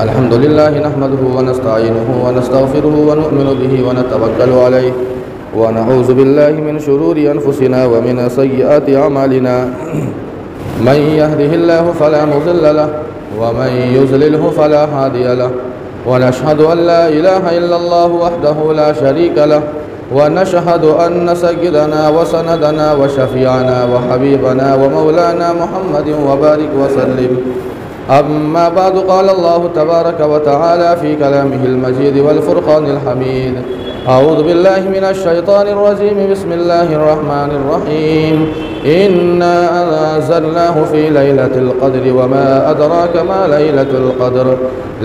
अल्हम्दुलिल्लाह नहमदुहु व नस्तईनुहु व नस्तगफिरुहु व नु'मिनु बिही व नतवक्कलु अलैहि व नऊज़ु बिल्लाहि मिन शुरूरि अनफुसिना व मिन सय्यिआति अमालिना मन यहदिहिल्लाहु फला मुज़िल्ल लहु व मन युज़लिल्हु फला हादिय लहु व नशहदु अन ला इलाहा इल्लल्लाहु वहदहु ला शरीक लहु व नशहदु अन्न सय्यिदना व सनदना व शफ़ीअना व हबीबना व मौलाना मुहम्मदिन व बारिक व सल्लिम। अम्मा बाद क़ाल अल्लाहु तबारक व तआला फ़ी कलामिहिल मजीद वल फ़ुरक़ानिल हमीद। अऊज़ु बिल्लाहि मिनश शैतानिर रजीम बिस्मिल्लाहिर रहमानिर रहीम। इन्ना अंज़लनाहु फ़ी लैलतिल क़द्रि व मा अदराक मा लैलतुल क़द्र।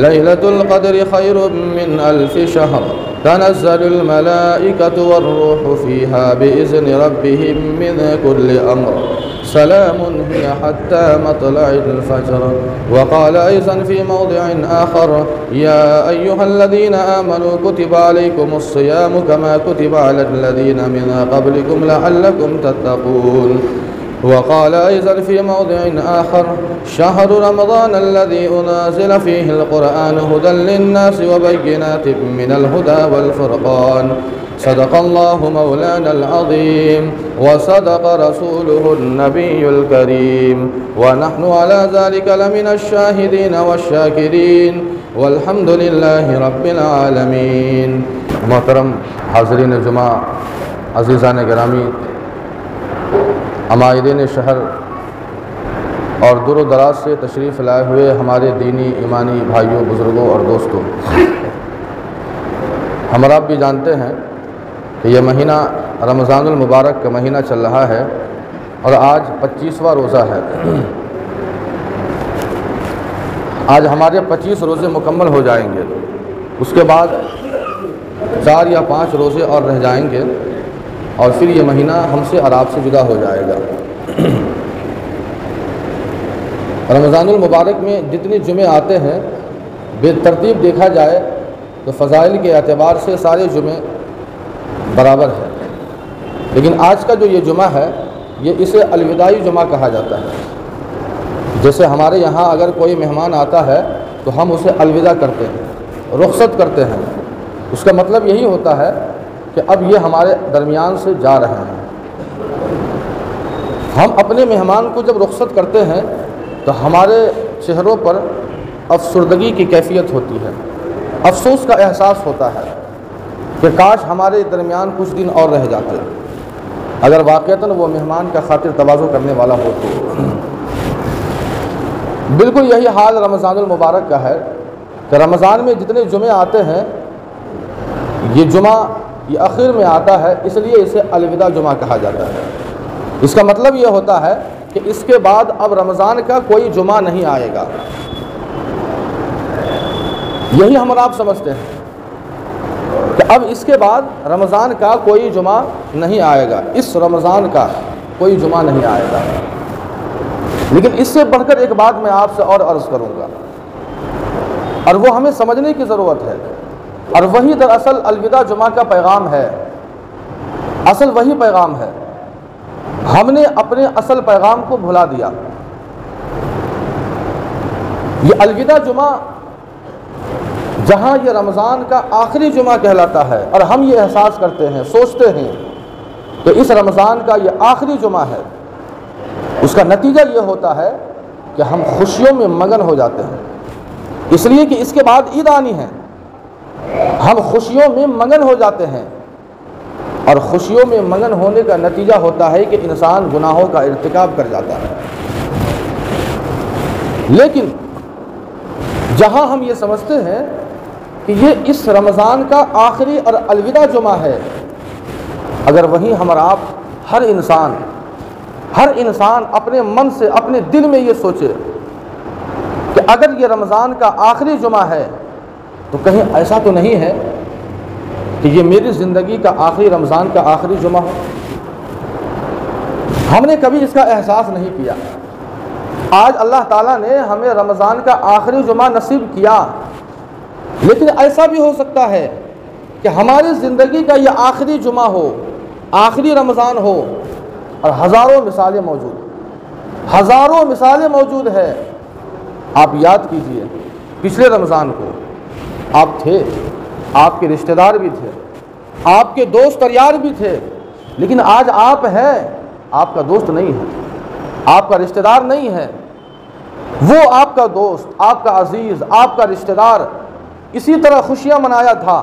लैलतुल क़द्रि खैरुम मिन अल्फ़ि शहर तनज़्ज़लुल मलाइकतु वर्रूहु फ़ीहा बिइज़्नि रब्बिहिम मिन कुल्लि अम्र सलामुन हिय हत्ता मत्लइल फ़ज्र। वक़ाल अयज़न फ़ी मौदिइन आख़र या अय्युहल्लज़ीना आमनू कुतिबा अलैकुमुस सियामु कमा कुतिबा अलल्लज़ीना मिन क़ब्लिकुम लअल्लकुम तत्तक़ून। वक़ाल अयज़न फ़ी मौदिइन आख़र शहरु रमज़ान अल्लज़ी उनज़िल फ़ीहिल क़ुरआन हुदल लिन्नासि व बय्यिनातिन मिनल हुदा वल फ़ुरक़ान। सदक़ल्लाहु मौलानल अज़ीम व सदक़ रसूलुहुन नबियुल करीम व नहनु अला ज़ालिका लमिनश शाहिदीन वश्शाकिरीन वल्हम्दुलिल्लाहि रब्बिल आलमीन। मोहतरम हाज़रीन जुमा, अज़ीज़ान गिरामी, अमायदीन शहर और दूर दराज से तशरीफ़ लाए हुए हमारे दीनी ईमानी भाइयों, बुज़ुर्गों और दोस्तों, हम आप भी जानते हैं कि यह महीना रमज़ानुल मुबारक का महीना चल रहा है और आज 25वां रोज़ा है। आज हमारे 25 रोज़े मुकम्मल हो जाएंगे, उसके बाद 4 या 5 रोज़े और रह जाएंगे और फिर ये महीना हमसे और आपसे जुदा हो जाएगा। रमज़ानुल मुबारक में जितने जुमे आते हैं बेतरतीब देखा जाए तो फ़ज़ाइल के एतबार से सारे जुमे बराबर है, लेकिन आज का जो ये जुमा है ये इसे अलविदाई जुमा कहा जाता है। जैसे हमारे यहाँ अगर कोई मेहमान आता है तो हम उसे अलविदा करते हैं, रुख़सत करते हैं। उसका मतलब यही होता है कि अब ये हमारे दरमियान से जा रहे हैं। हम अपने मेहमान को जब रुख़सत करते हैं तो हमारे चेहरों पर अफसुर्दगी की कैफियत होती है, अफसोस का एहसास होता है कि काश हमारे दरमियान कुछ दिन और रह जाते, अगर वाक़ईतन वो मेहमान का खातिर तवाज़ु करने वाला हो तो। बिल्कुल यही हाल रमज़ानुल मुबारक का है कि रमज़ान में जितने जुमे आते हैं ये जुमा ये आखिर में आता है, इसलिए इसे अलविदा जुमा कहा जाता है। इसका मतलब ये होता है कि इसके बाद अब रमज़ान का कोई जुमा नहीं आएगा। यही हम और आप समझते हैं कि अब इसके बाद रमज़ान का कोई जुमा नहीं आएगा, इस रमज़ान का कोई जुमा नहीं आएगा। लेकिन इससे बढ़कर एक बात मैं आपसे और अर्ज़ करूँगा और वो हमें समझने की ज़रूरत है, और वही दरअसल अलविदा जुमा का पैगाम है। असल वही पैगाम है। हमने अपने असल पैगाम को भुला दिया। ये अलविदा जुमा जहाँ ये रमज़ान का आखिरी जुमा कहलाता है और हम ये एहसास करते हैं, सोचते हैं कि इस रमज़ान का ये आखिरी जुमा है, उसका नतीजा ये होता है कि हम खुशियों में मगन हो जाते हैं, इसलिए कि इसके बाद ईद आनी है। हम खुशियों में मगन हो जाते हैं और खुशियों में मगन होने का नतीजा होता है कि इंसान गुनाहों का इर्तिकाब कर जाता है। लेकिन जहां हम ये समझते हैं कि ये इस रमज़ान का आखिरी और अलविदा जुमा है, अगर वहीं हम और आप हर इंसान अपने मन से, अपने दिल में ये सोचे कि अगर ये रमज़ान का आखिरी जुमा है तो कहीं ऐसा तो नहीं है कि ये मेरी ज़िंदगी का आखिरी रमज़ान का आखिरी जुमा हो। हमने कभी इसका एहसास नहीं किया। आज अल्लाह ताला ने हमें रमज़ान का आखिरी जुमा नसीब किया, लेकिन ऐसा भी हो सकता है कि हमारी ज़िंदगी का यह आखिरी जुमा हो, आखिरी रमज़ान हो, और हज़ारों मिसालें मौजूद है आप याद कीजिए, पिछले रमज़ान को आप थे, आपके रिश्तेदार भी थे, आपके दोस्त और यार भी थे, लेकिन आज आप हैं, आपका दोस्त नहीं है, आपका रिश्तेदार नहीं है। वो आपका दोस्त, आपका अजीज़, आपका रिश्तेदार इसी तरह खुशियाँ मनाया था,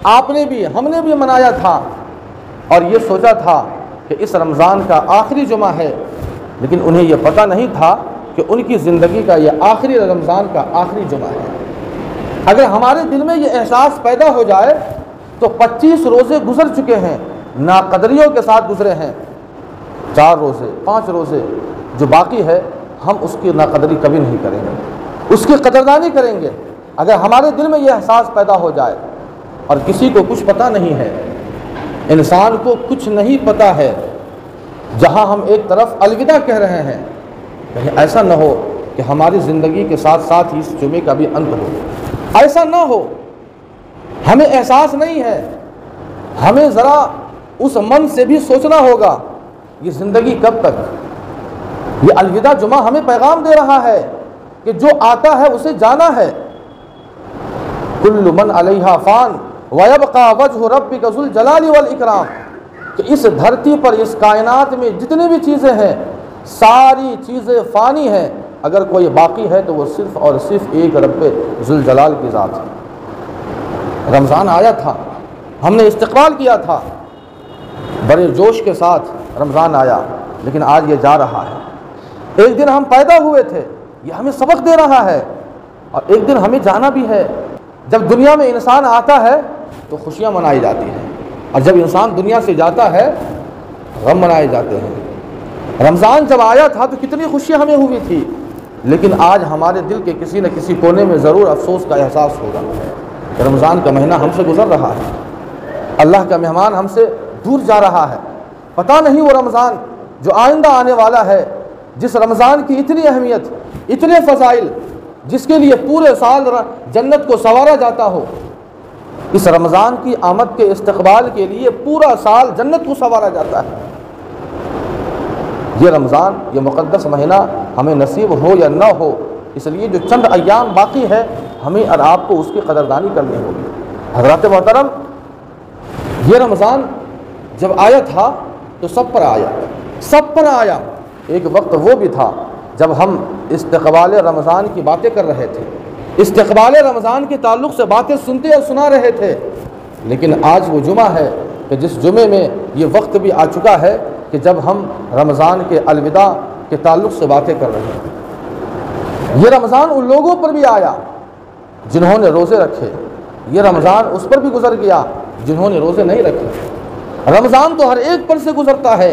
आपने भी हमने भी मनाया था, और ये सोचा था कि इस रमज़ान का आखिरी जुमा है, लेकिन उन्हें यह पता नहीं था कि उनकी ज़िंदगी का यह आखिरी रमज़ान का आखिरी जुमा है। अगर हमारे दिल में ये एहसास पैदा हो जाए तो 25 रोज़े गुजर चुके हैं, नाकदरियों के साथ गुजरे हैं, 4 रोज़े 5 रोज़े जो बाकी है हम उसकी नाकदरी कभी नहीं करेंगे, उसकी कदरदानी करेंगे। अगर हमारे दिल में यह एहसास पैदा हो जाए, और किसी को कुछ पता नहीं है, इंसान को कुछ नहीं पता है, जहाँ हम एक तरफ अलविदा कह रहे हैं, कहीं ऐसा न हो कि हमारी ज़िंदगी के साथ साथ ही इस जुमे का भी अंत हो, ऐसा ना हो। हमें एहसास नहीं है, हमें ज़रा उस मन से भी सोचना होगा ये ज़िंदगी कब तक। ये अलविदा जुमा हमें पैगाम दे रहा है कि जो आता है उसे जाना है। कुल्लु मन अलैहा फ़ान व यबक़ा वजहु रब्बिका ज़ुल जलाली वल इकराम, कि इस धरती पर, इस कायनात में जितनी भी चीज़ें हैं, सारी चीज़ें फ़ानी हैं, अगर कोई बाकी है तो वो सिर्फ़ और सिर्फ एक रब्बे ज़ुल जलाल की ज़ात है। रमज़ान आया था, हमने इस्तक़बाल किया था, बड़े जोश के साथ रमज़ान आया, लेकिन आज ये जा रहा है। एक दिन हम पैदा हुए थे, ये हमें सबक दे रहा है, और एक दिन हमें जाना भी है। जब दुनिया में इंसान आता है तो खुशियाँ मनाई जाती हैं, और जब इंसान दुनिया से जाता है गम मनाए जाते हैं। रमज़ान जब आया था तो कितनी खुशियाँ हमें हुई थी, लेकिन आज हमारे दिल के किसी न किसी कोने में ज़रूर अफसोस का एहसास होगा कि रमज़ान का महीना हमसे गुजर रहा है, अल्लाह का मेहमान हमसे दूर जा रहा है। पता नहीं वो रमज़ान जो आइंदा आने वाला है, जिस रमज़ान की इतनी अहमियत, इतने फ़ज़ाइल, जिसके लिए पूरे साल जन्नत को संवारा जाता हो, इस रमज़ान की आमद के इस्तक़बाल के लिए पूरा साल जन्नत को संवारा जाता है। ये रमज़ान, ये मुक़द्दस महीना हमें नसीब हो या न हो, इसलिए जो चंद अय्याम बाकी है हमें और आपको उसकी कदरदानी करनी होगी। हज़रात मोहतरम, ये रमज़ान जब आया था तो सब पर आया, सब पर आया। एक वक्त वो भी था जब हम इस्तक़बाल रमज़ान की बातें कर रहे थे, इस्तक़बाल रमज़ान के ताल्लुक़ से बातें सुनते और सुना रहे थे, लेकिन आज वो जुमा है कि जिस जुमे में ये वक्त भी आ चुका है कि जब हम रमज़ान के अलविदा के ताल्लुक़ से बातें कर रहे हैं। ये रमज़ान उन लोगों पर भी आया जिन्होंने रोज़े रखे, ये रमज़ान उस पर भी गुजर गया जिन्होंने रोज़े नहीं रखे। रमज़ान तो हर एक पर से गुजरता है,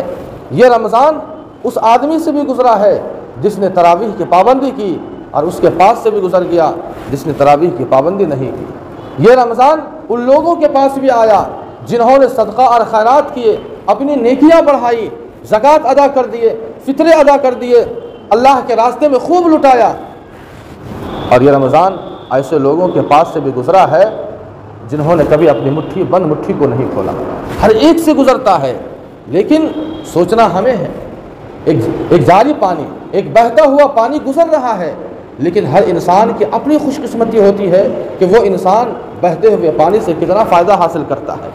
ये रमज़ान उस आदमी से भी गुजरा है जिसने तरावीह की पाबंदी की, और उसके पास से भी गुजर गया जिसने तरावीह की पाबंदी नहीं की। ये रमज़ान उन लोगों के पास भी आया जिन्होंने सदका और खैरात किए, अपनी नेकियां बढ़ाई, ज़कात अदा कर दिए, फित्रे अदा कर दिए, अल्लाह के रास्ते में खूब लुटाया। और ये रमज़ान ऐसे लोगों के पास से भी गुजरा है जिन्होंने कभी अपनी मुट्ठी, बंद मुट्ठी को नहीं खोला। हर एक से गुजरता है, लेकिन सोचना हमें है। एक जारी पानी, एक बहता हुआ पानी गुजर रहा है, लेकिन हर इंसान की अपनी खुशकिस्मती होती है कि वो इंसान बहते हुए पानी से कितना फ़ायदा हासिल करता है।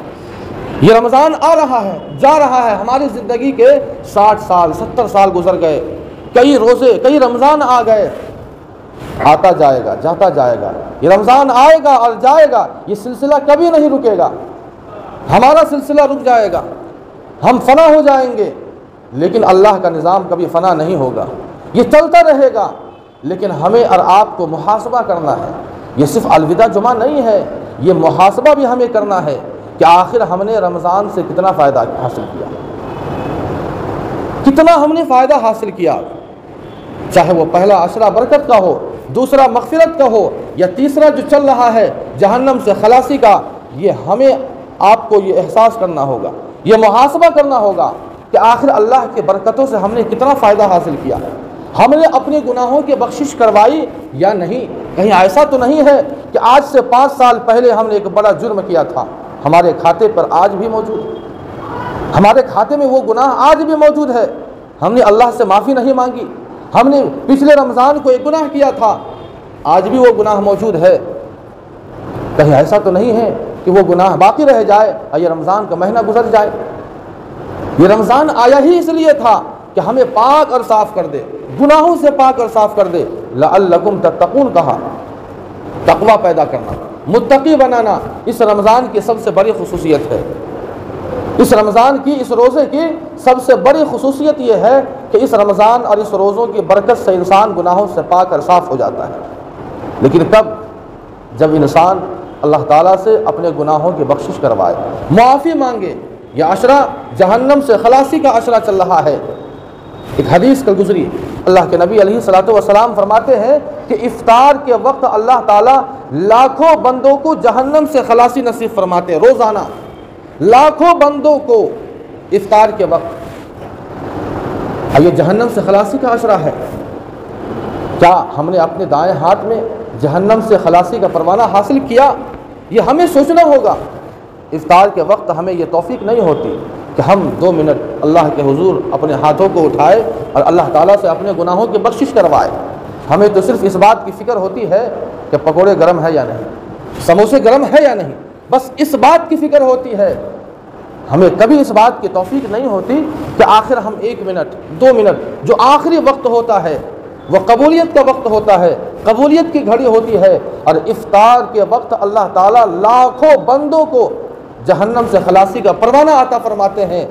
ये रमज़ान आ रहा है, जा रहा है, हमारी ज़िंदगी के 60 साल 70 साल गुजर गए, कई रोज़े, कई रमज़ान आ गए, आता जाएगा, जाता जाएगा। ये रमज़ान आएगा और जाएगा, ये सिलसिला कभी नहीं रुकेगा। हमारा सिलसिला रुक जाएगा, हम फना हो जाएंगे, लेकिन अल्लाह का निज़ाम कभी फ़ना नहीं होगा, ये चलता रहेगा। लेकिन हमें और आपको मुहासबा करना है। ये सिर्फ अलविदा जुमा नहीं है, ये मुहासबा भी हमें करना है कि आखिर हमने रमज़ान से कितना फ़ायदा हासिल किया, कितना हमने फ़ायदा हासिल किया। चाहे वो पहला अशरा बरकत का हो, दूसरा मग़फ़िरत का हो, या तीसरा जो चल रहा है जहन्नम से खलासी का, ये हमें आपको ये एहसास करना होगा, ये मुहासबा करना होगा कि आखिर अल्लाह के बरकतों से हमने कितना फ़ायदा हासिल किया, हमने अपने गुनाहों की बख्शिश करवाई या नहीं। कहीं ऐसा तो नहीं है कि आज से 5 साल पहले हमने एक बड़ा जुर्म किया था, हमारे खाते पर आज भी मौजूद है, हमारे खाते में वो गुनाह आज भी मौजूद है, हमने अल्लाह से माफ़ी नहीं मांगी, हमने पिछले रमज़ान को एक गुनाह किया था, आज भी वो गुनाह मौजूद है। कहीं ऐसा तो नहीं है कि वो गुनाह बाकी रह जाए और ये रमज़ान का महीना गुजर जाए। ये रमज़ान आया ही इसलिए था कि हमें पाक और साफ़ कर दे, गुनाहों से पाक और साफ़ कर दे। लअल्लकुम तत्तकून कहा, तकवा पैदा करना, मुत्तकी बनाना इस रमज़ान की सबसे बड़ी खुसूसियत है। इस रमज़ान की, इस रोज़े की सबसे बड़ी खुसूसियत ये है कि इस रमज़ान और इस रोज़ों की बरकत से इंसान गुनाहों से पाक और साफ़ हो जाता है। लेकिन कब? जब इंसान अल्लाह ताला से अपने गुनाहों की बख्शिश करवाए, मुआफ़ी मांगे। यह अशरा जहन्नम से खलासी का अशरा चल रहा है। एक हदीस कल गुजरी, अल्लाह के नबी अलैहिस्सलातु वस्सलाम फरमाते हैं कि इफ्तार के वक्त अल्लाह ताला लाखों बंदों को जहन्नम से खलासी नसीब फरमाते हैं। रोज़ाना लाखों बंदों को इफ्तार के वक्त, ये जहन्नम से खलासी का अशरा है। क्या हमने अपने दाएं हाथ में जहन्नम से खलासी का परवाना हासिल किया? ये हमें सोचना होगा। इफ्तार के वक्त हमें ये तौफीक नहीं होती कि हम 2 मिनट अल्लाह के हुजूर अपने हाथों को उठाए और अल्लाह ताला से अपने गुनाहों की बख्शिश करवाए। हमें तो सिर्फ इस बात की फ़िक्र होती है कि पकोड़े गर्म है या नहीं, समोसे गर्म है या नहीं, बस इस बात की फ़िक्र होती है। हमें कभी इस बात की तौफीक नहीं होती कि आखिर हम 1 मिनट 2 मिनट जो आखिरी वक्त होता है वो कबूलियत का वक्त होता है, कबूलियत की घड़ी होती है। और इफ्तार के वक्त अल्लाह ताला लाखों बंदों को जहन्नम से खलासी का परवाना आता फरमाते हैं।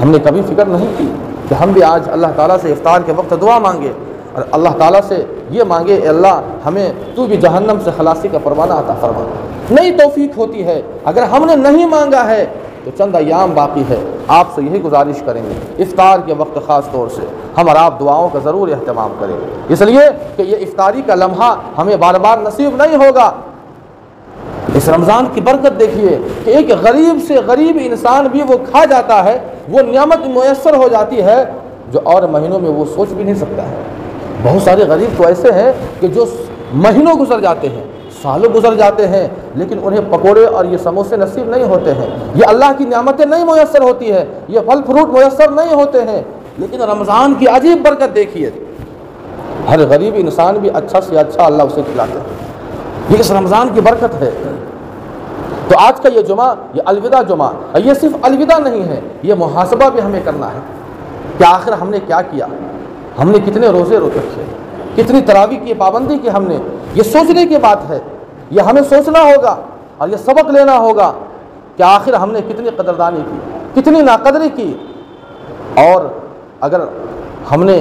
हमने कभी फिक्र नहीं की कि हम भी आज अल्लाह ताला से इफ्तार के वक्त दुआ मांगे और अल्लाह ताला से ये मांगे, अल्लाह हमें तू भी जहन्नम से खलासी का परवाना आता फरमा। नहीं तौफीक होती है। अगर हमने नहीं मांगा है तो चंद अय्याम बाकी है। आपसे यही गुजारिश करेंगे, इफ्तार के वक्त ख़ास तौर से हम और आप दुआओं का ज़रूर अहतमाम करें, इसलिए कि ये इफ्तारी का लम्हा हमें बार बार नसीब नहीं होगा। इस रमज़ान की बरकत देखिए कि एक गरीब से गरीब इंसान भी वो खा जाता है, वो नियामत मुयस्सर हो जाती है जो और महीनों में वो सोच भी नहीं सकता है। बहुत सारे गरीब तो ऐसे हैं कि जो महीनों गुजर जाते हैं, सालों गुजर जाते हैं, लेकिन उन्हें पकोड़े और ये समोसे नसीब नहीं होते हैं। ये अल्लाह की नियामतें नहीं मुयस्सर होती है, ये फल फ्रूट मुयस्सर नहीं होते हैं। लेकिन रमज़ान की अजीब बरकत देखिए, हर गरीब इंसान भी अच्छा से अच्छा अल्लाह उसे खिलाते हैं। ये इस रमज़ान की बरकत है। तो आज का ये जुमा, ये अलविदा जुमा, ये सिर्फ अलविदा नहीं है, ये मुहासबा भी हमें करना है कि आखिर हमने क्या किया, हमने कितने रोज़े रखे, कितनी तरावी की पाबंदी की हमने। ये सोचने की बात है, ये हमें सोचना होगा और ये सबक लेना होगा कि आखिर हमने कितनी कदरदानी की, कितनी नाकदरी की। और अगर हमने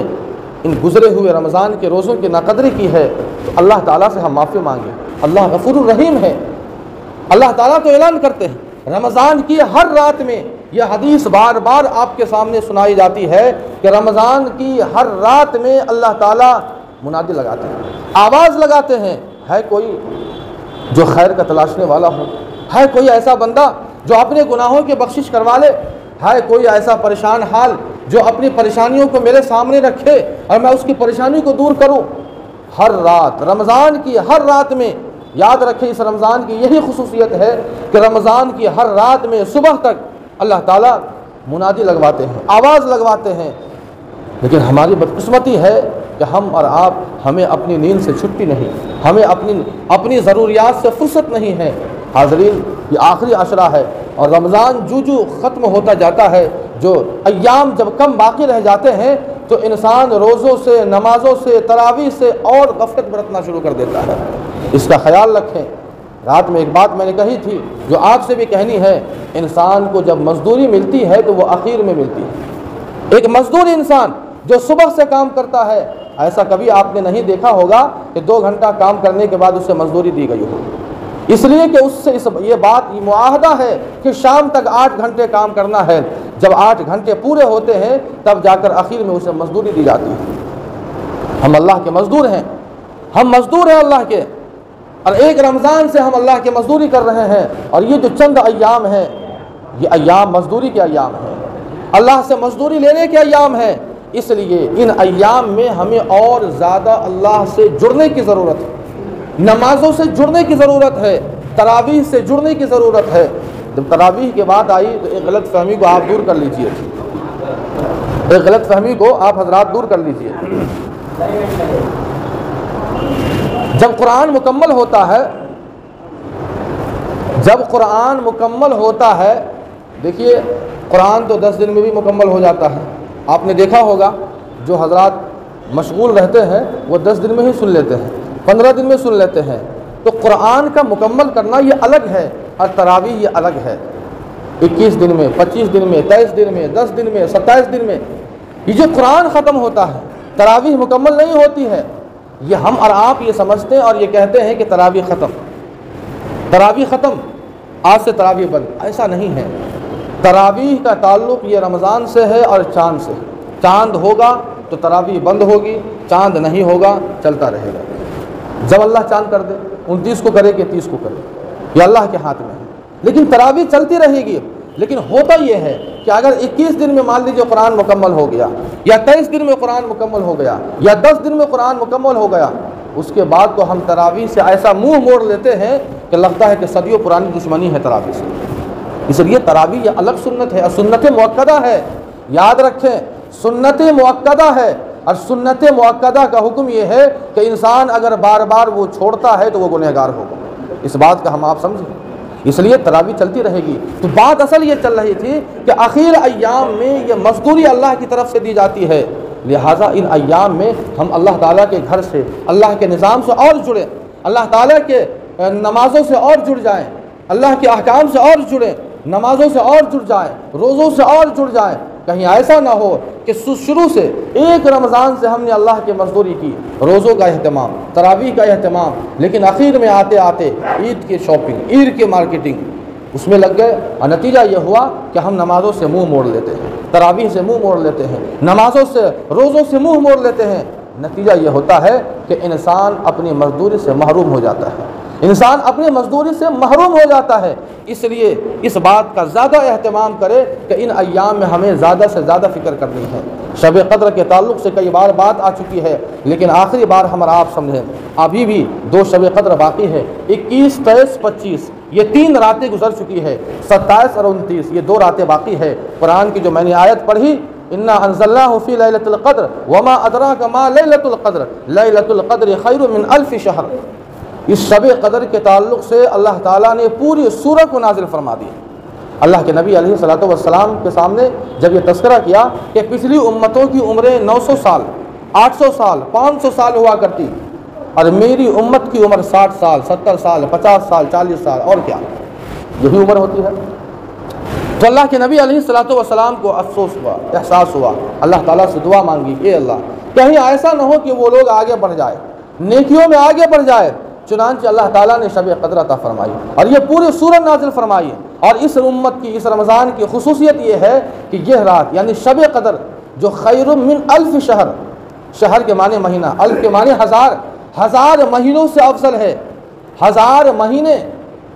इन गुज़रे हुए रमज़ान के रोज़ों की नाकदरी की है तो अल्लाह ताला से हम माफ़ी मांगे। अल्लाह गफूरुर रहीम है। अल्लाह ताला तो ऐलान करते हैं रमज़ान की हर रात में, यह हदीस बार बार आपके सामने सुनाई जाती है कि रमज़ान की हर रात में अल्लाह ताला मुनादी लगाते हैं, आवाज़ लगाते हैं। है कोई जो खैर का तलाशने वाला हो, है कोई ऐसा बंदा जो अपने गुनाहों की बख्शिश करवा ले, है कोई ऐसा परेशान हाल जो अपनी परेशानियों को मेरे सामने रखे और मैं उसकी परेशानी को दूर करूं। हर रात, रमज़ान की हर रात में, याद रखें इस रमज़ान की यही खुसूसियत है कि रमज़ान की हर रात में सुबह तक अल्लाह ताला मुनादी लगवाते हैं, आवाज़ लगवाते हैं। लेकिन हमारी बदकिस्मती है कि हम और आप, हमें अपनी नींद से छुट्टी नहीं, हमें अपनी ज़रूरियात से फुर्सत नहीं है। हाज़रीन, ये आखिरी अशरा है और रमज़ान जू ख़त्म होता जाता है, जो अय्याम जब कम बाकी रह जाते हैं तो इंसान रोज़ों से, नमाज़ों से, तरावी से और गफलत बरतना शुरू कर देता है। इसका ख्याल रखें। रात में एक बात मैंने कही थी जो आपसे भी कहनी है, इंसान को जब मजदूरी मिलती है तो वो आखिर में मिलती है। एक मजदूर इंसान जो सुबह से काम करता है, ऐसा कभी आपने नहीं देखा होगा कि 2 घंटा काम करने के बाद उसे मजदूरी दी गई हो, इसलिए कि उससे ये बात मुआहदा है कि शाम तक 8 घंटे काम करना है। जब 8 घंटे पूरे होते हैं तब जाकर आखिर में उसे मजदूरी दी जाती है। हम अल्लाह के मजदूर हैं, हम मजदूर हैं अल्लाह के, और एक रमज़ान से हम अल्लाह की मजदूरी कर रहे हैं। और ये जो चंद अय्याम हैं, ये अय्याम मजदूरी के अय्याम हैं, अल्लाह से मजदूरी लेने के अय्याम हैं। इसलिए इन अय्याम में हमें और ज़्यादा अल्लाह से जुड़ने की ज़रूरत है, नमाज़ों से जुड़ने की ज़रूरत है, तरावीह से जुड़ने की ज़रूरत है। जब तरावीह की बात आई तो एक गलत फहमी को आप दूर कर लीजिए, एक गलत फहमी को आप हजरात दूर कर लीजिए। जब कुरान मुकम्मल होता है, जब कुरान मुकम्मल होता है, देखिए कुरान तो 10 दिन में भी मुकम्मल हो जाता है। आपने देखा होगा जो हजरात मशगूल रहते हैं वो 10 दिन में ही सुन लेते हैं, 15 दिन में सुन लेते हैं। तो कुरान का मुकम्मल करना ये अलग है और तरावीह ये अलग है। 21 दिन में, 25 दिन में, 23 दिन में, 10 दिन में, 27 दिन में ये जो कुरान ख़त्म होता है, तरावीह मुकम्मल नहीं होती है। ये हम और आप ये समझते हैं और ये कहते हैं कि तरावीह ख़त्म, तरावीह ख़त्म, आज से तरावीह बंद। ऐसा नहीं है। तरावीह का ताल्लुक़ ये रमज़ान से है और चाँद से। चाँद होगा तो तरावीह बंद होगी, चाँद नहीं होगा चलता रहेगा। जब अल्लाह चाँद कर दे, 29 को करे कि 30 को करे, ये अल्लाह के हाथ में है। लेकिन तरावीह चलती रहेगी। लेकिन होता यह है कि अगर 21 दिन में मान लीजिए कुरान मुकम्मल हो गया, या 23 दिन में कुरान मुकम्मल हो गया, या 10 दिन में कुरान मुकम्मल हो गया, उसके बाद तो हम तरावीह से ऐसा मुंह मोड़ लेते हैं कि लगता है कि सदियों पुरानी दुश्मनी है तरावीह से। इसलिए तरावीह यह अलग सुन्नत है और सुन्नत मुअक्कदा है। याद रखें, सुन्नत मुअक्कदा है और सुन्नत मुअक्कदा का हुक्म यह है कि इंसान अगर बार बार वो छोड़ता है तो वो गुनहगार होगा। इस बात का हम आप समझें, इसलिए तरावीह चलती रहेगी। तो बात असल ये चल रही थी कि आखिर अय्याम में ये मज़दूरी अल्लाह की तरफ से दी जाती है, लिहाजा इन अय्याम में हम अल्लाह ताला के घर से, अल्लाह के निज़ाम से और जुड़ें, अल्लाह ताला के नमाज़ों से और जुड़ जाएं, अल्लाह के अहकाम से और जुड़ें, नमाज़ों से और जुड़ जाएं, रोज़ों से और जुड़ जाएं। कहीं ऐसा ना हो कि शुरू से एक रमज़ान से हमने अल्लाह की मज़दूरी की, रोज़ों का अहतमाम, तरावीह का अहतमाम, लेकिन आखिर में आते आते ईद की शॉपिंग, ईद की मार्केटिंग उसमें लग गए और नतीजा ये हुआ कि हम नमाज़ों से मुँह मोड़ लेते हैं, तरावीह से मुँह मोड़ लेते हैं, नमाज़ों से, रोज़ों से मुँह मोड़ लेते हैं। नतीजा ये होता है कि इंसान अपनी मज़दूरी से महरूम हो जाता है, इंसान अपनी मज़दूरी से महरूम हो जाता है। इसलिए इस बात का ज़्यादा एहतमाम करे कि इन अय्याम में हमें ज़्यादा से ज़्यादा फ़िक्र करनी है। शब क़द्र के ताल्लुक़ से कई बार बात आ चुकी है, लेकिन आखिरी बार हमारा आप समझें, अभी भी 2 शब क़द्र बाकी है। 21, 23, 25 ये 3 रातें गुजर चुकी है। 27 और 29 ये 2 रातें बाकी है। कुरान की जो मैंने आयत पढ़ी, इन्ना अंज़लनाहु फ़ी लैलतिल क़द्र वमा अदराका मा लैलतुल क़द्र लैलतुल क़द्र खैरुम मिन अल्फ़ि शहर। इस शब क़द्र के ताल्लुक़ से अल्लाह ताला ने पूरी सूरत को नाजिल फरमा दी। अल्लाह के नबी अलैहिस्सलातु वस्सलाम के सामने जब ये तज़किरा किया कि पिछली उम्मतों की उम्रें 900 साल, 800 साल, 500 साल हुआ करती, और मेरी उम्मत की उम्र 60 साल, 70 साल, 50 साल, 40 साल, और क्या यही उम्र होती है। तो अल्लाह के नबी अलैहिस्सलातु वस्सलाम को अफसोस हुआ, एहसास हुआ, अल्लाह ताला से दुआ मांगी, ए अल्लाह कहीं ऐसा ना हो कि वो लोग आगे बढ़ जाए, नेकियों में आगे बढ़ जाए। चुनांचे अल्लाह ताला ने शब क़द्र अता फरमाई और ये पूरी सूरत नाजिल फरमाई। और इस उम्मत की, इस रमज़ान की खुसूसियत ये है कि यह रात यानी शब क़द्र जो खैरुम मिन अल्फ़ शहर, शहर के माने महीना, अल्फ़ के माने हज़ार, हज़ार महीनों से अफजल है। 1000 महीने,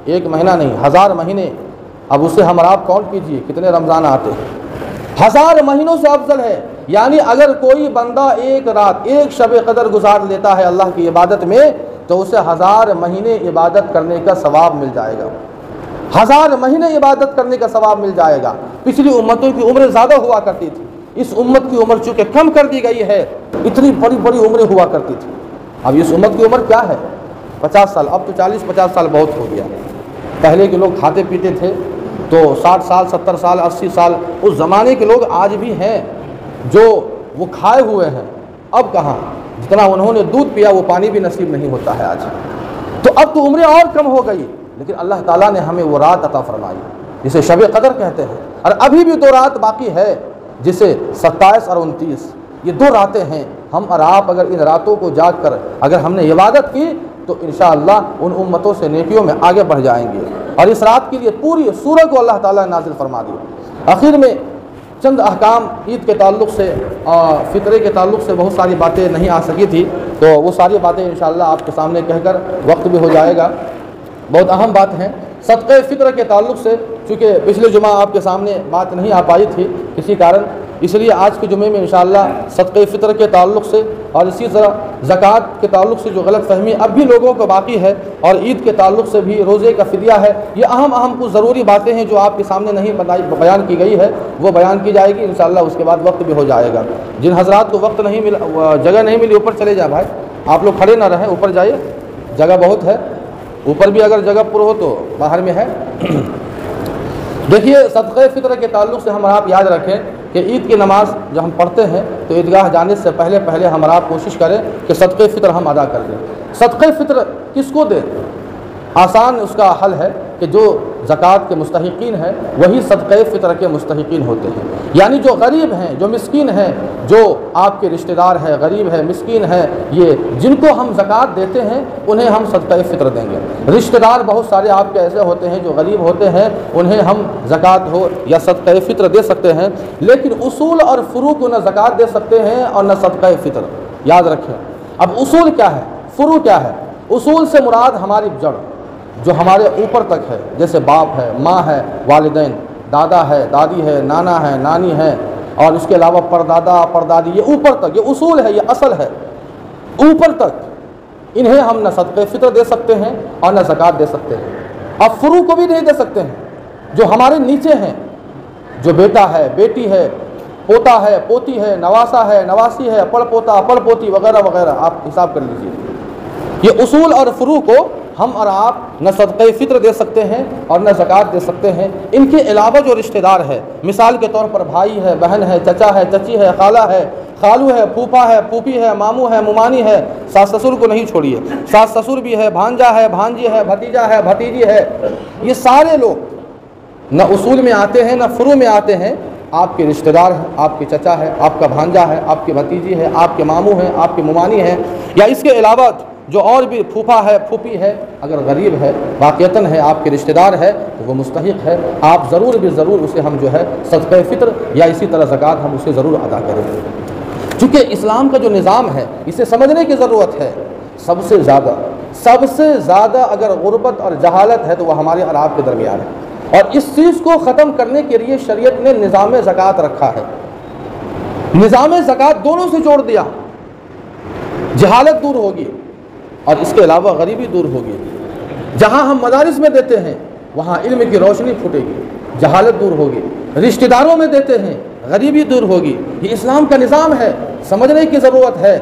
एक महीना नहीं, 1000 महीने। अब उसे हम आप काउंट कीजिए कितने रमज़ान आते हैं। 1000 महीनों से अफजल है। यानी अगर कोई बंदा एक रात, एक शब क़द्र गुजार लेता है अल्लाह की इबादत में, तो उसे 1000 महीने इबादत करने का सवाब मिल जाएगा। 1000 महीने इबादत करने का सवाब मिल जाएगा। पिछली उम्मतों की उम्र ज़्यादा हुआ करती थी, इस उम्मत की उम्र चूँकि कम कर दी गई है, इतनी बड़ी बड़ी उम्रें हुआ करती थी। अब इस उम्मत की उम्र क्या है? 50 साल। अब तो 40-50 साल बहुत हो गया। पहले के लोग खाते पीते थे तो 60 साल, 70 साल, 80 साल, उस ज़माने के लोग आज भी हैं जो वो खाए हुए हैं। अब कहाँ, जितना उन्होंने दूध पिया वो पानी भी नसीब नहीं होता है आज। तो अब तो उम्रें और कम हो गई, लेकिन अल्लाह ताला ने हमें वो रात अता फरमाई जिसे शब क़द्र कहते हैं। और अभी भी 2 रात बाकी है, जिसे 27 और 29 ये 2 रातें हैं। हम और आप अगर इन रातों को जाग कर अगर हमने इबादत की तो इंशाअल्लाह उन उम्मतों से नेकियों में आगे बढ़ जाएंगे। और इस रात के लिए पूरी सूरत को अल्लाह ताला ने नाजिल फरमा दी। आखिर में चंद अहकाम ईद के ताल्लुक़ से, फ़ित्रे के ताल्लुक़ से बहुत सारी बातें नहीं आ सकी थी, तो वो सारी बातें इंशाअल्लाह आपके सामने कहकर वक्त भी हो जाएगा। बहुत अहम बात है सदक़े फ़ित्र के ताल्लुक़ से, चूँकि पिछले जुमा आपके सामने बात नहीं आ पाई थी किसी कारण, इसलिए आज के जुमे में इंशाअल्लाह सदक़े फ़ित्र के ताल्लुक़ से और इसी तरह ज़कात के ताल्लुक़ से जो गलत फहमी अब भी लोगों को बाकी है, और ईद के ताल्लुक़ से भी रोज़े का फ़िदिया है, ये अहम कुछ ज़रूरी बातें हैं जो आपके सामने नहीं बयान की गई है, वो बयान की जाएगी इंशाअल्लाह। उसके बाद वक्त भी हो जाएगा। जिन हज़रात को वक्त नहीं मिला, जगह नहीं मिली, ऊपर चले जाए भाई, आप लोग खड़े ना रहें, ऊपर जाइए। जगह बहुत है, ऊपर भी अगर जगह पुर हो तो बाहर में है। देखिए, सदक़े फ़ित्र के ताल्लुक़ से हम आप याद रखें कि ईद की नमाज़ जब हम पढ़ते हैं तो ईदगाह जाने से पहले हम आप कोशिश करें कि सदक़े फ़ित्र हम अदा कर दें। सदक़े फ़ित्र किसको दें? आसान उसका हल है कि जो ज़कात के मुस्तहिक़ीन हैं वही सदक़े फ़ित्र के मुस्तहिक़ीन होते हैं। यानी जो गरीब हैं, जो मिस्कीन हैं, जो आपके रिश्तेदार हैं, गरीब है, मिस्कीन है, ये जिनको हम ज़कात देते हैं उन्हें हम सदक़े फ़ित्र देंगे। रिश्तेदार बहुत सारे आपके ऐसे होते हैं जो गरीब होते हैं, उन्हें हम ज़कात हो या सदक़े फ़ित्र दे सकते हैं, लेकिन उसूल और फ़ुरू को न ज़कात दे सकते हैं और न सदक़े फ़ित्र। याद रखें। अब उसूल क्या है, फ़ुरू क्या है? उसूल से मुराद हमारी जड़ जो हमारे ऊपर तक है, जैसे बाप है, माँ है, वालिदैन, दादा है, दादी है, नाना है, नानी है, और इसके अलावा परदादा, परदादी, ये ऊपर तक, ये उसूल है, ये असल है, ऊपर तक इन्हें हम न सदक़े फ़ित्र दे सकते हैं और न ज़कात दे सकते हैं। अब फ़ुरू को भी नहीं दे सकते हैं। जो हमारे नीचे हैं, जो बेटा है, बेटी है, पोता है, पोती है, नवासा है, नवासी है, पड़पोता, पड़पोती वगैरह वगैरह, आप हिसाब कर लीजिए। ये उसूल और फ़ुरू को हम और आप न सदक़े फ़ित्र दे सकते हैं और न ज़कात दे सकते हैं। इनके अलावा जो रिश्तेदार है, मिसाल के तौर पर भाई है, बहन है, चचा है, चची है, खाला है, खालू है, फूफा है, फूफी है, मामू है, मुमानी है, सास ससुर को नहीं छोड़िए, सास ससुर भी है, भांजा है, भांजी है, भतीजा है, भतीजी है, ये सारे लोग न उसूल में आते हैं न फ़ुरू में आते हैं। आपके रिश्तेदार हैं, आपके चचा है, आपका भांजा है, आपके भतीजी है, आपके मामू हैं, आपके मुमानी हैं, या इसके अलावा जो और भी फूफा है, फूफी है, अगर गरीब है, वाक़ियतन है, आपके रिश्तेदार है तो वो मुस्तहिक़ है, आप ज़रूर भी ज़रूर उसे हम जो है सदक़े फ़ित्र या इसी तरह ज़कात हम उसे ज़रूर अदा करें। चूँकि इस्लाम का जो निज़ाम है इसे समझने की ज़रूरत है। सबसे ज़्यादा अगर गुरबत और जहालत है तो वह हमारे और आपके दरमियान है, और इस चीज़ को ख़त्म करने के लिए शरीयत ने निज़ाम ज़कात रखा है। निज़ाम ज़कात दोनों से जोड़ दिया, जहालत दूर होगी और इसके अलावा गरीबी दूर होगी। जहाँ हम मदारिस में देते हैं वहाँ इल्म की रोशनी फूटेगी, जहालत दूर होगी। रिश्तेदारों में देते हैं, गरीबी दूर होगी। ये इस्लाम का निज़ाम है, समझने की ज़रूरत है।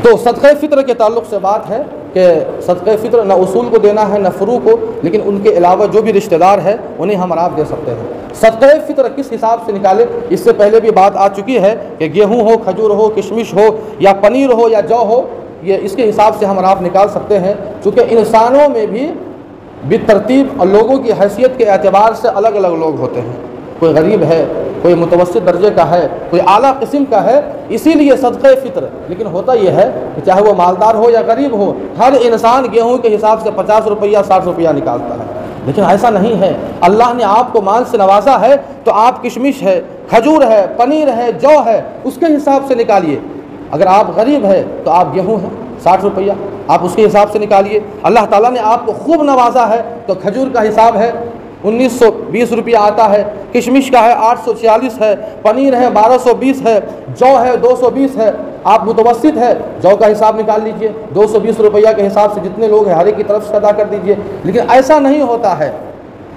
तो सदक़े फ़ित्र के ताल्लुक़ से बात है कि सदक़े फ़ित्र न उसूल को देना है न फ़ुरू को, लेकिन उनके अलावा जो भी रिश्तेदार है उन्हें हम आप दे सकते हैं। सदक़े फ़ित्र किस हिसाब से निकाले, इससे पहले भी बात आ चुकी है कि गेहूँ हो, खजूर हो, किशमिश हो, या पनीर हो, या जौ हो, ये इसके हिसाब से हम आप निकाल सकते हैं। चूँकि इंसानों में भी बेतरतीब और लोगों की हैसियत के एतबार से अलग अलग लोग होते हैं। कोई गरीब है, कोई मुतवस्सित दर्जे का है, कोई आला किस्म का है, इसीलिए सदक़े फ़ित्र। लेकिन होता यह है कि चाहे वो मालदार हो या गरीब हो, हर इंसान गेहूँ के हिसाब से 50 रुपया 60 रुपया निकालता है। लेकिन ऐसा नहीं है। अल्लाह ने आपको माल से नवाजा है तो आप किशमिश है, खजूर है, पनीर है, जौ है, उसके हिसाब से निकालिए। अगर आप गरीब है तो आप गेहूँ है 60 रुपया, आप उसके हिसाब से निकालिए। अल्लाह ताला ने आपको खूब नवाजा है तो खजूर का हिसाब है 1920 रुपया आता है, किशमिश का है 846 है, पनीर है 1220 है, जौ है 220 है। आप मुतवस्सित है, जौ का हिसाब निकाल लीजिए, 220 रुपया के हिसाब से जितने लोग हैं हर एक की तरफ से अदा कर दीजिए। लेकिन ऐसा नहीं होता है।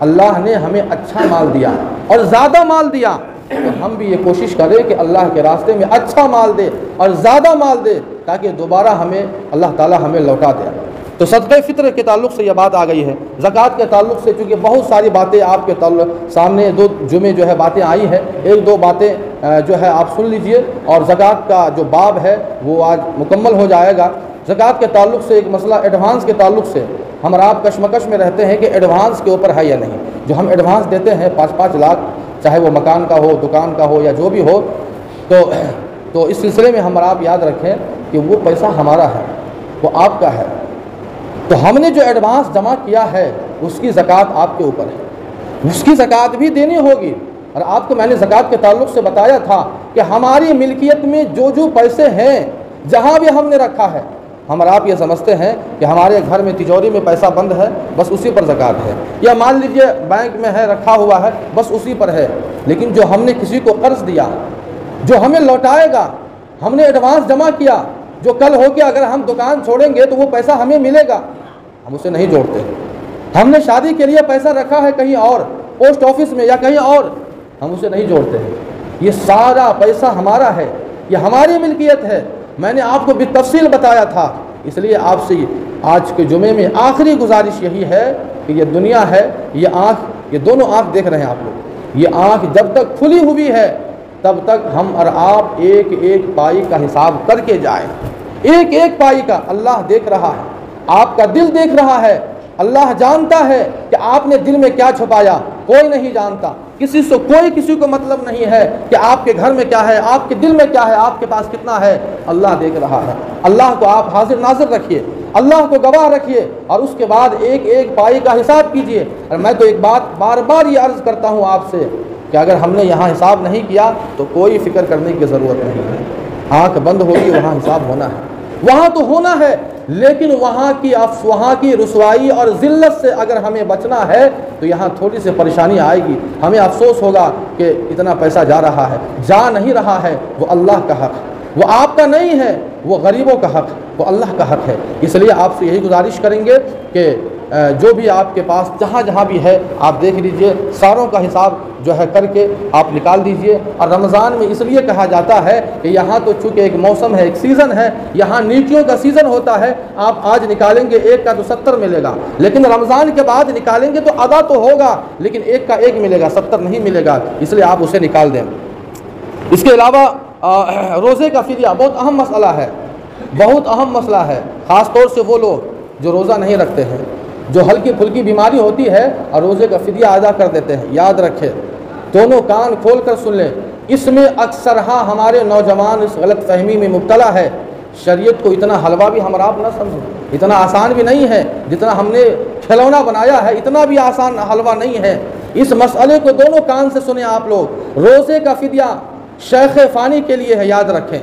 अल्लाह ने हमें अच्छा माल दिया और ज़्यादा माल दिया, तो हम भी ये कोशिश करें कि अल्लाह के रास्ते में अच्छा माल दे और ज़्यादा माल दे, ताकि दोबारा हमें अल्लाह ताला हमें लौटा दे। तो सदक़े फ़ित्र के ताल्लुक़ से यह बात आ गई है। ज़कात के ताल्लुक़ से चूँकि बहुत सारी बातें आपके सामने 2 जुमे जो है बातें आई हैं, 1-2 बातें जो है आप सुन लीजिए, और ज़कात का जो बाब है वो आज मुकम्मल हो जाएगा। ज़कात के ताल्लुक़ से एक मसला एडवांस के ताल्लुक़ से हम आप कशमकश में रहते हैं कि एडवांस के ऊपर है या नहीं। जो हम एडवांस देते हैं 5-5 लाख, चाहे वो मकान का हो, दुकान का हो, या जो भी हो, तो इस सिलसिले में हम आप याद रखें कि वो पैसा हमारा है, वो आपका है। तो हमने जो एडवांस जमा किया है उसकी ज़कात आपके ऊपर है, उसकी ज़कात भी देनी होगी। और आपको मैंने ज़कात के ताल्लुक़ से बताया था कि हमारी मिल्कियत में जो पैसे हैं, जहाँ भी हमने रखा है, हम आप ये समझते हैं कि हमारे घर में तिजोरी में पैसा बंद है, बस उसी पर ज़कात है, या मान लीजिए बैंक में है, रखा हुआ है, बस उसी पर है। लेकिन जो हमने किसी को कर्ज़ दिया, जो हमें लौटाएगा, हमने एडवांस जमा किया, जो कल हो के अगर हम दुकान छोड़ेंगे तो वो पैसा हमें मिलेगा, हम उसे नहीं जोड़ते। हमने शादी के लिए पैसा रखा है कहीं और, पोस्ट ऑफिस में या कहीं और, हम उसे नहीं जोड़ते हैं। ये सारा पैसा हमारा है, ये हमारी मिल्कियत है। मैंने आपको बितफसील बताया था इसलिए आपसे आज के जुमे में आखिरी गुजारिश यही है कि ये दुनिया है, ये आँख, ये दोनों आँख देख रहे हैं आप लोग, ये आँख जब तक खुली हुई है तब तक हम और आप एक एक पाई का हिसाब करके जाएं। एक एक पाई का अल्लाह देख रहा है, आपका दिल देख रहा है, अल्लाह जानता है कि आपने दिल में क्या छुपाया, कोई नहीं जानता। कोई किसी को मतलब नहीं है कि आपके घर में क्या है, आपके दिल में क्या है, आपके पास कितना है, अल्लाह देख रहा है। अल्लाह को आप हाजिर नाजिर रखिए, अल्लाह को गवाह रखिए और उसके बाद एक एक पाई का हिसाब कीजिए। और मैं तो एक बात बार बार ये अर्ज़ करता हूँ आपसे कि अगर हमने यहाँ हिसाब नहीं किया तो कोई फिक्र करने की ज़रूरत नहीं है। आँख बंद होगी, वहाँ हिसाब होना है, वहाँ तो होना है, लेकिन वहाँ की रुसवाई और ज़िल्लत से अगर हमें बचना है तो यहाँ थोड़ी सी परेशानी आएगी। हमें अफसोस होगा कि इतना पैसा जा रहा है, जा नहीं रहा है, वो अल्लाह का हक़, वो आपका नहीं है, वो गरीबों का हक़, वो अल्लाह का हक़ है। इसलिए आपसे यही गुजारिश करेंगे कि जो भी आपके पास जहाँ जहाँ भी है आप देख लीजिए, सारों का हिसाब जो है करके आप निकाल दीजिए। और रमज़ान में इसलिए कहा जाता है कि यहाँ तो चूँकि एक मौसम है, एक सीज़न है, यहाँ नीतियों का सीज़न होता है। आप आज निकालेंगे एक का तो 70 मिलेगा, लेकिन रमज़ान के बाद निकालेंगे तो आधा तो होगा, लेकिन एक का एक मिलेगा, 70 नहीं मिलेगा, इसलिए आप उसे निकाल दें। इसके अलावा रोज़े का फ़िदिया बहुत अहम मसला है, बहुत अहम मसला है। ख़ास तौर से वो लोग जो रोज़ा नहीं रखते हैं, जो हल्की फुल्की बीमारी होती है और रोज़े का फ़िदिया अदा कर देते हैं। याद रखें, दोनों कान खोल कर सुन लें, इसमें अक्सर हमारे नौजवान इस गलत फहमी में मुब्तला है। शरीयत को इतना हलवा भी हम आप ना समझें, इतना आसान भी नहीं है जितना हमने खिलौना बनाया है, इतना भी आसान हलवा नहीं है। इस मसले को दोनों कान से सुने आप लोग। रोज़े का फ़िदिया शेख फ़ानी के लिए है, याद रखें,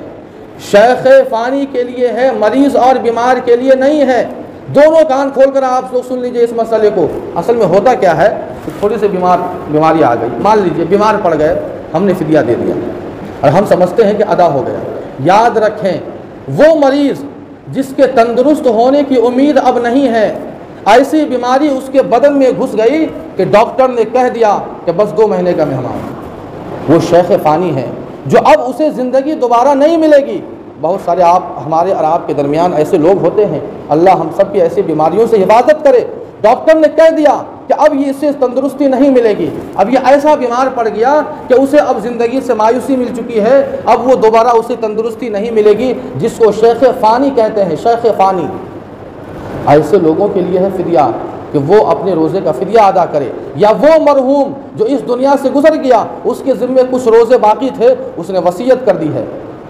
शेख फ़ानी के लिए है, मरीज़ और बीमार के लिए नहीं है। दोनों कान खोलकर आप लोग सुन लीजिए इस मसले को। असल में होता क्या है कि थोड़ी सी बीमारी आ गई, मान लीजिए बीमार पड़ गए, हमने फ़िदिया दे दिया और हम समझते हैं कि अदा हो गया। याद रखें, वो मरीज़ जिसके तंदुरुस्त होने की उम्मीद अब नहीं है, ऐसी बीमारी उसके बदन में घुस गई कि डॉक्टर ने कह दिया कि बस 2 महीने का मेहमान, वो शेख फ़ानी है जो अब उसे ज़िंदगी दोबारा नहीं मिलेगी। बहुत सारे हमारे और आपके दरमियान ऐसे लोग होते हैं, अल्लाह हम सब की ऐसी बीमारियों से हिफाजत करे। डॉक्टर ने कह दिया कि अब ये इससे तंदुरुस्ती नहीं मिलेगी, अब ये ऐसा बीमार पड़ गया कि उसे अब ज़िंदगी से मायूसी मिल चुकी है, अब वो दोबारा उसे तंदुरुस्ती नहीं मिलेगी, जिसको शेख फ़ानी कहते हैं, शेख फ़ानी। ऐसे लोगों के लिए है फ़िदिया कि वो अपने रोज़े का फ़िदिया अदा करे, या वो मरहूम जो इस दुनिया से गुजर गया, उसके ज़िम्मे कुछ रोज़े बाकी थे, उसने वसीयत कर दी है,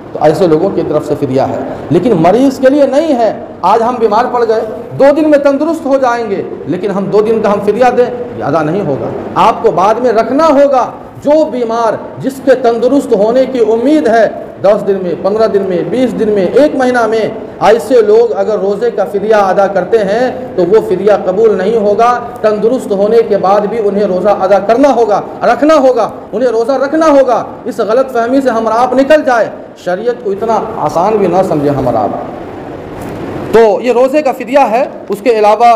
तो ऐसे लोगों की तरफ से फ़िदिया है। लेकिन मरीज़ के लिए नहीं है। आज हम बीमार पड़ गए, 2 दिन में तंदुरुस्त हो जाएंगे, लेकिन हम 2 दिन का हम फ़िदिया दें, ये अदा नहीं होगा, आपको बाद में रखना होगा। जो बीमार जिसके तंदुरुस्त होने की उम्मीद है, 10 दिन में, 15 दिन में, 20 दिन में, 1 महीना में, ऐसे लोग अगर रोज़े का फ़िदिया अदा करते हैं तो वो फ़िदिया कबूल नहीं होगा। तंदुरुस्त होने के बाद भी उन्हें रोज़ा अदा करना होगा, रखना होगा, उन्हें रोज़ा रखना होगा। इस गलत फहमी से हम आप निकल जाए, शरीयत को इतना आसान भी ना समझे हम आप। तो ये रोज़े का फ़िदिया है। उसके अलावा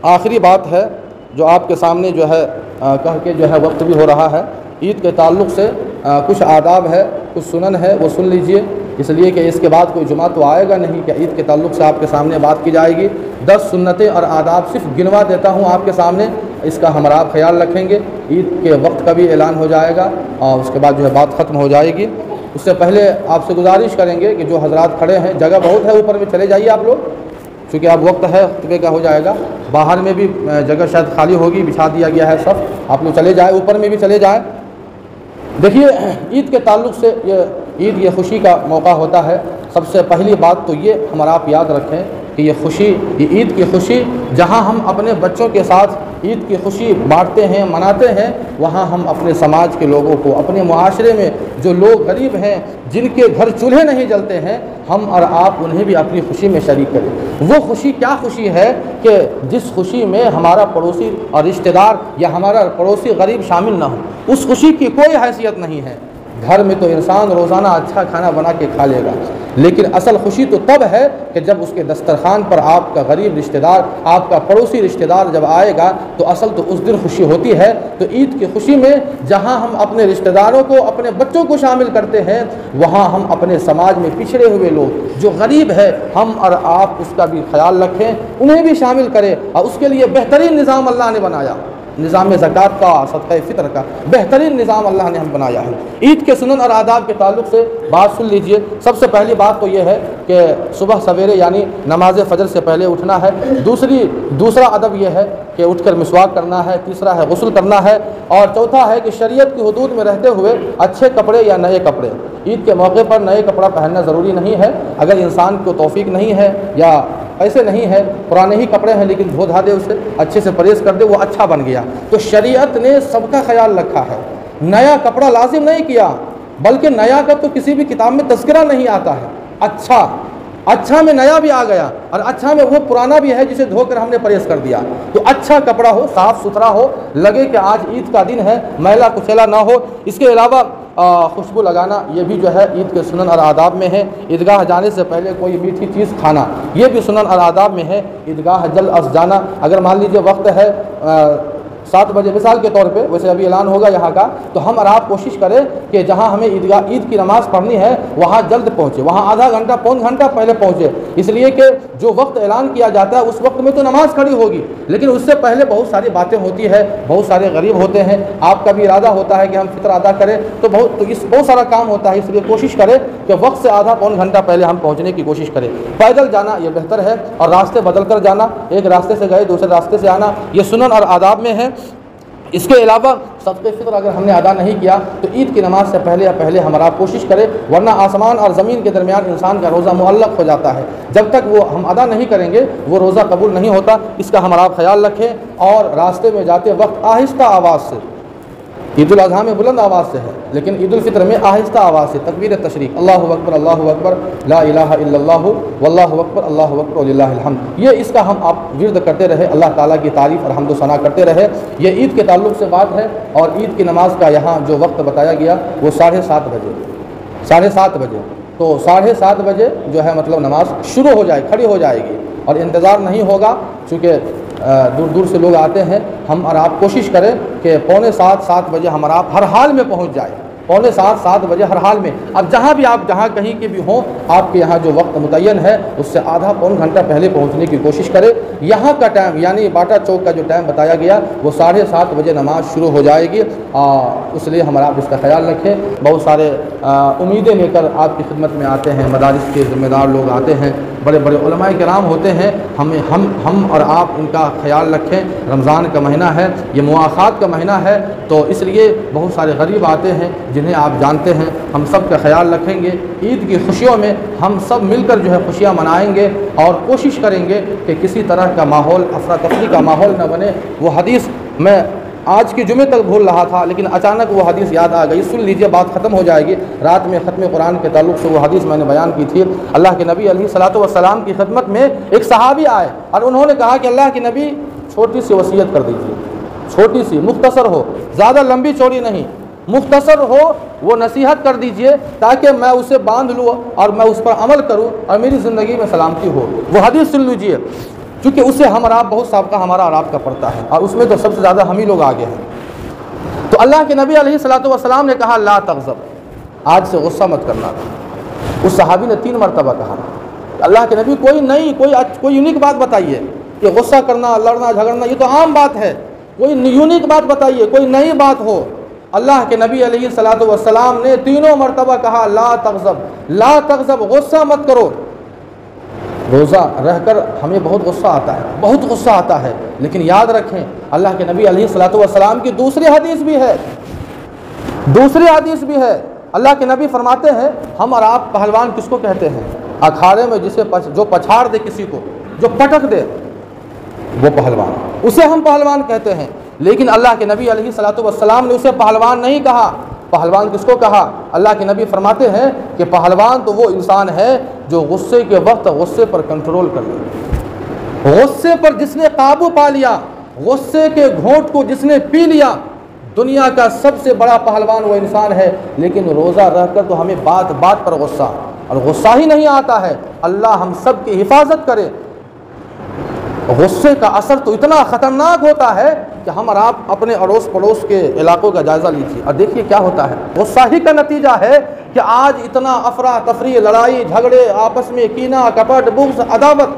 आखिरी बात है जो आपके सामने जो है कह के जो है वक्त भी हो रहा है। ईद के ताल्लुक़ से कुछ आदाब है, कुछ सुनन है, वो सुन लीजिए, इसलिए कि इसके बाद कोई जुमा तो आएगा नहीं कि ईद के ताल्लुक़ से आपके सामने बात की जाएगी। 10 सुन्नतें और आदाब सिर्फ गिनवा देता हूँ आपके सामने, इसका हम आप ख्याल रखेंगे। ईद के वक्त का भी ऐलान हो जाएगा और उसके बाद जो है बात ख़त्म हो जाएगी। उससे पहले आपसे गुजारिश करेंगे कि जो हजरात खड़े हैं, जगह बहुत है, ऊपर में चले जाइए आप लोग, क्योंकि अब वक्त है खुतबे का हो जाएगा। बाहर में भी जगह शायद खाली होगी, बिछा दिया गया है सब, आप लोग चले जाए, ऊपर में भी चले जाएँ। देखिए, ईद के ताल्लुक़ से ईद ये खुशी का मौका होता है। सबसे पहली बात तो ये हमारा आप याद रखें कि ये ईद की खुशी जहाँ हम अपने बच्चों के साथ ईद की खुशी बांटते हैं, मनाते हैं, वहाँ हम अपने समाज के लोगों को, अपने मुआशरे में जो लोग गरीब हैं, जिनके घर चूल्हे नहीं जलते हैं, हम और आप उन्हें भी अपनी खुशी में शरीक करें। वो खुशी क्या खुशी है कि जिस खुशी में हमारा पड़ोसी और रिश्तेदार या हमारा पड़ोसी गरीब शामिल ना हो, उस खुशी की कोई हैसियत नहीं है। घर में तो इंसान रोज़ाना अच्छा खाना बना के खा लेगा, लेकिन असल खुशी तो तब है कि जब उसके दस्तरखान पर आपका गरीब रिश्तेदार, आपका पड़ोसी रिश्तेदार जब आएगा तो असल तो उस दिन खुशी होती है। तो ईद की खुशी में जहां हम अपने रिश्तेदारों को, अपने बच्चों को शामिल करते हैं, वहां हम अपने समाज में पिछड़े हुए लोग जो गरीब है, हम और आप उसका भी ख्याल रखें, उन्हें भी शामिल करें। और उसके लिए बेहतरीन निज़ाम अल्लाह ने बनाया, निज़ाम ज़कात का, सदक़े फ़ितर का बेहतरीन निज़ाम अल्लाह ने हम बनाया है। ईद के सुनन और आदाब के ताल्लुक़ से बात सुन लीजिए। सबसे पहली बात तो ये है कि सुबह सवेरे यानी नमाज फ़जर से पहले उठना है। दूसरा अदब यह है कि उठकर मिसवाक करना है। तीसरा है गुस्ल करना है। और चौथा है कि शरीयत की हुदूद में रहते हुए अच्छे कपड़े या नए कपड़े, ईद के मौके पर नए कपड़ा पहनना ज़रूरी नहीं है। अगर इंसान को तौफीक नहीं है या ऐसे नहीं है, पुराने ही कपड़े हैं लेकिन धो धा दे, उसे अच्छे से परहेज़ कर दे, वो अच्छा बन गया। तो शरीयत ने सबका ख्याल रखा है, नया कपड़ा लाजिम नहीं किया, बल्कि नया का तो किसी भी किताब में तज़किरा नहीं आता है। अच्छा में नया भी आ गया और अच्छा में वो पुराना भी है जिसे धोकर हमने परहेज़ कर दिया। तो अच्छा कपड़ा हो, साफ़ सुथरा हो, लगे कि आज ईद का दिन है, मैला कुचैला ना हो। इसके अलावा खुशबू लगाना, ये भी जो है ईद के सुनन और आदाब में है। ईदगाह जाने से पहले कोई मीठी चीज़ खाना, ये भी सुनन और आदाब में है। ईदगाह जल्द अज जाना, अगर मान लीजिए वक्त है 7 बजे मिसाल के तौर पे, वैसे अभी ऐलान होगा यहाँ का, तो हम और आप कोशिश करें कि जहाँ हमें ईद की नमाज़ पढ़नी है वहाँ जल्द पहुँचे, वहाँ आधा घंटा पौन घंटा पहले पहुँचे। इसलिए कि जो वक्त ऐलान किया जाता है उस वक्त में तो नमाज़ खड़ी होगी, लेकिन उससे पहले बहुत सारी बातें होती है, बहुत सारे गरीब होते हैं, आपका भी इरादा होता है कि हम फितर अदा करें, तो बहुत सारा काम होता है। इसलिए कोशिश करें कि वक्त से आधा पौन घंटा पहले हम पहुँचने की कोशिश करें। पैदल जाना ये बेहतर है और रास्ते बदल कर जाना, एक रास्ते से गए दूसरे रास्ते से आना, ये सुनन और आदाब में है। इसके अलावा सदक़े फ़ितर अगर हमने अदा नहीं किया तो ईद की नमाज़ से पहले हमारा कोशिश करें, वरना आसमान और ज़मीन के दरमियान इंसान का रोज़ा मुअल्लक़ हो जाता है। जब तक वो हम अदा नहीं करेंगे वो रोज़ा कबूल नहीं होता। इसका हमारा ख्याल रखें। और रास्ते में जाते वक्त आहिस्ता आवाज़ से, ईद उल अज़हा में बुलंद आवाज़ से है, लेकिन ईद उल फ़ितर में आहिस्ता आवाज़ से तकबीर तशरीक़, अल्लाहु अकबर, ला इलाहा इल्लल्लाहु वल्लाहु अकबर वलिल्लाहिल हम्द, ये इसका हम आप विर्द करते रहे, अल्लाह ताला की तारीफ़ और हम्द व सना करते रहे। ये ईद के ताल्लुक़ से बात है। और ईद की नमाज़ का यहाँ जो वक्त बताया गया वो 7:30 बजे, 7:30 बजे। तो 7:30 बजे जो है मतलब नमाज शुरू हो जाए, खड़ी हो जाएगी और इंतज़ार नहीं होगा, चूँकि दूर दूर से लोग आते हैं। हम और आप कोशिश करें कि 6:45-7 बजे हम और आप हर हाल में पहुंच जाए, 6:45-7 बजे हर हाल में। अब जहां भी आप जहां कहीं के भी हों, आपके यहाँ जो वक्त मुतय्यन है उससे आधा पौन घंटा पहले पहुंचने की कोशिश करें। यहाँ का टाइम यानी बाटा चौक का जो टाइम बताया गया वो 7:30 बजे नमाज शुरू हो जाएगी। इसलिए हमारा आप इसका ख्याल रखें। बहुत सारे उम्मीदें लेकर आपकी खिदमत में आते हैं, मदारिस के ज़िम्मेदार लोग आते हैं, बड़े बड़े उलमाए किराम होते हैं। हम और आप इनका ख्याल रखें। रमज़ान का महीना है, ये मुआख़ात का महीना है, तो इसलिए बहुत सारे गरीब आते हैं जिन्हें आप जानते हैं। हम सब का ख्याल रखेंगे। ईद की खुशियों में हम सब मिलकर जो है खुशियाँ मनाएंगे और कोशिश करेंगे कि किसी तरह का माहौल, अफरा तफरी का माहौल न बने। वो हदीस मैं आज के जुमे तक भूल रहा था, लेकिन अचानक वो हदीस याद आ गई। सुन लीजिए, बात ख़त्म हो जाएगी। रात में ख़त्म कुरान के ताल्लुक़ से वो हदीस मैंने बयान की थी। अल्लाह के नबी अलैहिस्सलातु वस्सलाम की खिदमत में एक सहाबी आए और उन्होंने कहा कि अल्लाह के नबी छोटी सी वसीयत कर दीजिए, छोटी सी, मुख्तसर हो, ज़्यादा लंबी चौड़ी नहीं, मुख्तसर हो, वो नसीहत कर दीजिए ताकि मैं उसे बांध लूँ और मैं उस पर अमल करूँ और मेरी ज़िंदगी में सलामती हो। वो हदीस सुन लीजिए, क्योंकि उससे हम और आप बहुत सबका हमारा और आपका पड़ता है और उसमें तो सबसे ज़्यादा हम ही लोग आगे हैं। तो अल्लाह के नबी अलैहिस्सलातु वस्सलाम ने कहा, ला तग़ज़ब, आज से गुस्सा मत करना। उस सहाबी ने 3 मरतबा कहा, अल्लाह के नबी कोई यूनिक बात बताइए कि गुस्सा करना, लड़ना झगड़ना ये तो आम बात है, कोई यूनिक बात बताइए, कोई नई बात हो। अल्लाह के नबी अलैहिस्सलातु वस्सलाम ने 3 मरतबा कहा, ला तग़ज़ब, ला तग़ज़ब, गुस्सा मत करो। रोज़ा रहकर हमें बहुत गुस्सा आता है, बहुत गुस्सा आता है, लेकिन याद रखें अल्लाह के नबी अलैहिस्सलातु वस्सलाम की दूसरी हदीस भी है। अल्लाह के नबी फरमाते हैं, हम और आप पहलवान किसको कहते हैं? अखाड़े में जो पछाड़ दे किसी को, जो पटक दे, वो पहलवान, उसे हम पहलवान कहते हैं। लेकिन अल्लाह के नबी अलैहिस्सलातु वस्सलाम ने उसे पहलवान नहीं कहा। पहलवान किसको कहा? अल्लाह के नबी फरमाते हैं कि पहलवान तो वो इंसान है जो गुस्से के वक्त गुस्से पर कंट्रोल कर ले, गुस्से पर जिसने काबू पा लिया, गुस्से के घोंट को जिसने पी लिया, दुनिया का सबसे बड़ा पहलवान वो इंसान है, लेकिन रोज़ा रहकर तो हमें बात बात पर गुस्सा, और गुस्सा ही नहीं आता है। अल्लाह हम सब की हिफाजत करे। गुस्से का असर तो इतना ख़तरनाक होता है कि हम और आप अपने अड़ोस पड़ोस के इलाकों का जायज़ा लीजिए और देखिए क्या होता है। गुस्सा ही का नतीजा है कि आज इतना अफरा तफरी, लड़ाई झगड़े, आपस में कीना कपट, बुग़्ज़, अदावत,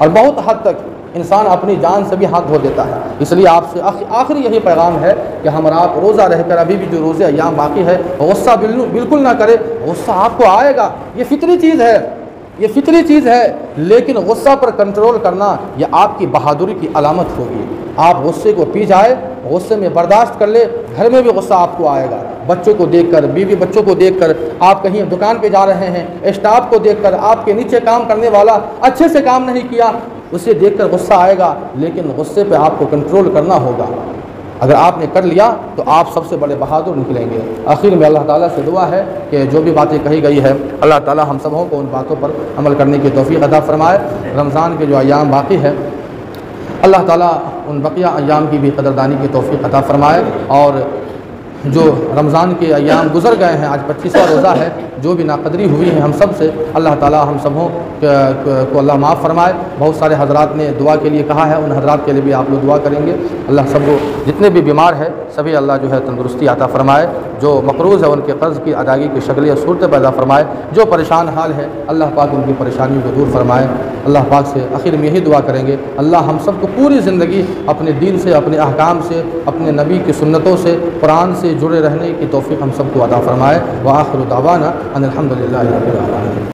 और बहुत हद तक इंसान अपनी जान से भी हाथ धो देता है। इसलिए आपसे आखिरी यही पैगाम है कि हम और आप रोज़ा रहकर अभी भी जो रोज़े अय्याम बाकी है, गुस्सा बिल्कुल ना करें। गुस्सा आपको आएगा, ये फितरी चीज़ है, ये फितरी चीज़ है, लेकिन गुस्सा पर कंट्रोल करना ये आपकी बहादुरी की अलामत होगी। आप गुस्से को पी जाए, गुस्से में बर्दाश्त कर ले, घर में भी गुस्सा आपको आएगा। बच्चों को देखकर, बीवी बच्चों को देखकर, आप कहीं दुकान पे जा रहे हैं, स्टाफ को देखकर, आपके नीचे काम करने वाला अच्छे से काम नहीं किया, उसे देखकर गुस्सा आएगा, लेकिन गुस्से पे आपको कंट्रोल करना होगा। अगर आपने कर लिया तो आप सबसे बड़े बहादुर निकलेंगे। आखिर में अल्लाह ताला से दुआ है कि जो भी बातें कही गई है, अल्लाह ताला हम सबों को उन बातों पर अमल करने की तौफीक अता फरमाए। रमज़ान के जो अय्याम बाकी है, अल्लाह ताला उन बकिया अय्याम की भी कदरदानी की तौफीक अता फरमाए। और जो रमज़ान के अय्याम गुज़र गए हैं, आज 25वां रोज़ा है, जो भी नाक़दरी हुई है हम सब से, अल्लाह ताला हम सबों को अल्लाह माफ़ फरमाए। बहुत सारे हज़रात ने दुआ के लिए कहा है, उन हज़रात के लिए भी आप लोग दुआ करेंगे। अल्लाह सबको, जितने भी बीमार है सभी अल्लाह जो है तंदुरुस्ती अता फरमाए। जो मक़रूज़ है उनके कर्ज़ की अदायगी की शक्ल या सूरत पैदा फरमाए। जो परेशान हाल है अल्लाह पाक उनकी परेशानियों को दूर फरमाए। अल्लाह पाक से आखिर में यही दुआ करेंगे, अल्लाह हम सबको पूरी ज़िंदगी अपने दीन से, अपने अहकाम से, अपने नबी की सुन्नतों से, कुरान से जुड़े रहने की तौफीक हम सबको अता फरमाए। व आखिर दावाना अनिल हम्दुलिल्लाहि रब्बिल आलमीन।